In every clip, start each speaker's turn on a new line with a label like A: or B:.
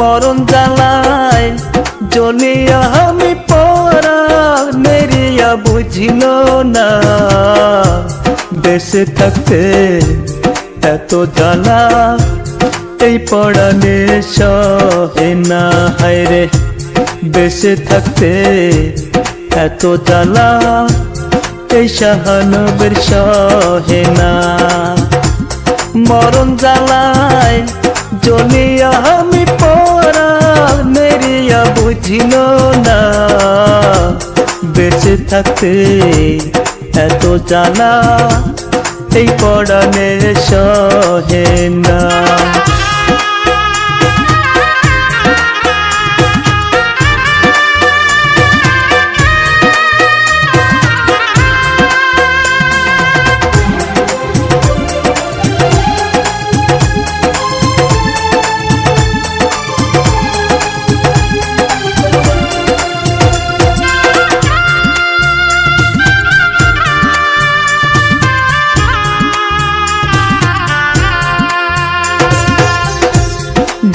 A: মরণ জ্বালায় জ্বলিয়া আমি পরা মেরিয়া বুঝিল না বেঁচে থাকতে এত জ্বালা এই পড়ানে সহে না হায়রে বেঁচে থাকতে এত জ্বালা এই শাহানবের সহে না মরণ জ্বালায় জ্বলিয়া আমি পরা মেরিয়া বুঝিল না বেঁচে থাকতে এত জ্বালা এই পড়ানে সহে না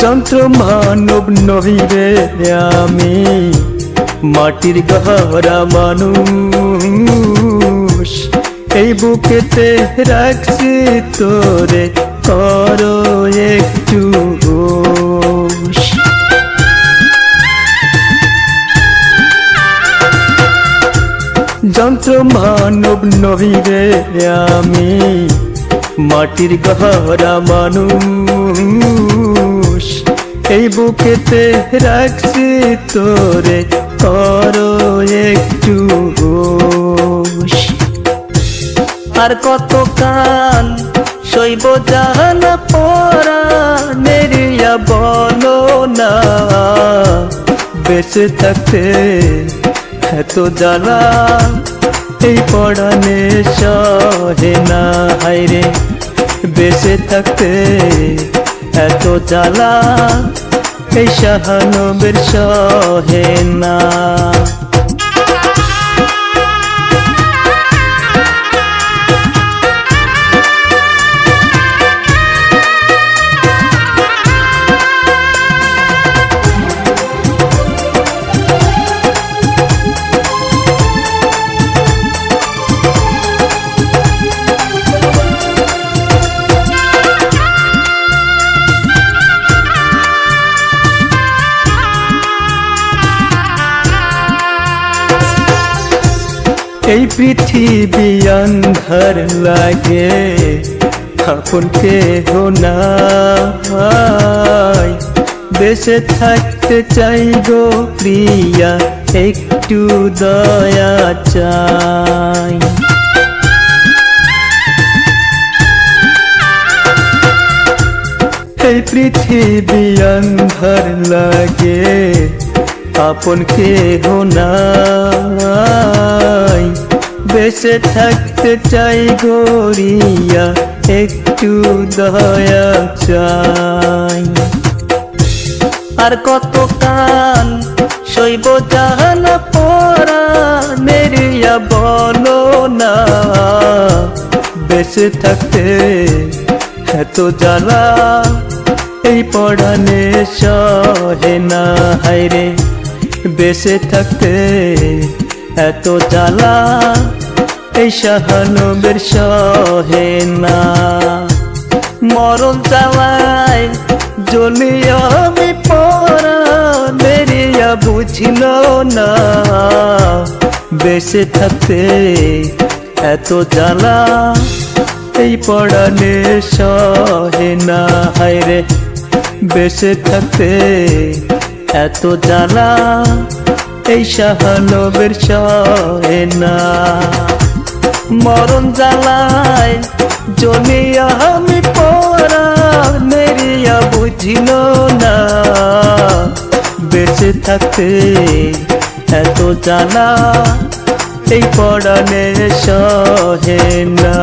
A: যন্ত্র মানব নহি রে আমি মাটির গহরা মানুষ এই বুকেতে রাখছি তোরে করো একটু হুঁশ। যন্ত্র মানব নহি রে আমি মাটির গহরা মানুষ এই বুকেতে রাখছি তোরে করো একটু হুঁশ। আর কত কাল সইব জানা পরা নেরিয়া বলো না বেঁচে থাকতে এত জ্বালা এই পড়ানে সহে না হায়রে বেঁচে থাকতে এত জ্বালা এই শাহানবের সহে না এই পৃথিবী অন্ধকার লাগে আপন কেহ নাই বেঁচে থাকতে চাই গো প্রিয়া একটু দয়া চাই। এই পৃথিবী অন্ধকার লাগে আপন কেহ নাই বেঁচে থাকতে চাই গরিয়া একটু দয়া চাই। আর কত কাল সইব জানা পরা মেরিয়া বলো না বেঁচে থাকতে এত জ্বালা এই পড়ানে সহে না হায়রে বেঁচে থাকতে এত জ্বালা এই শাহানবের সহে না মরণ জ্বালায় জ্বলিয়া আমি পরা মেরিয়া বুঝিল না বেঁচে থাকতে এত জ্বালা এই পড়ানে সহে না হায়রে বেঁচে থাকতে এত জ্বালা এই শাহানবের সহে না মরণ জ্বালায় জ্বলিয়া আমি পরা মেরিয়া বুঝিল না বেঁচে থাকতে এত জ্বালা এই পড়ানে সহে না।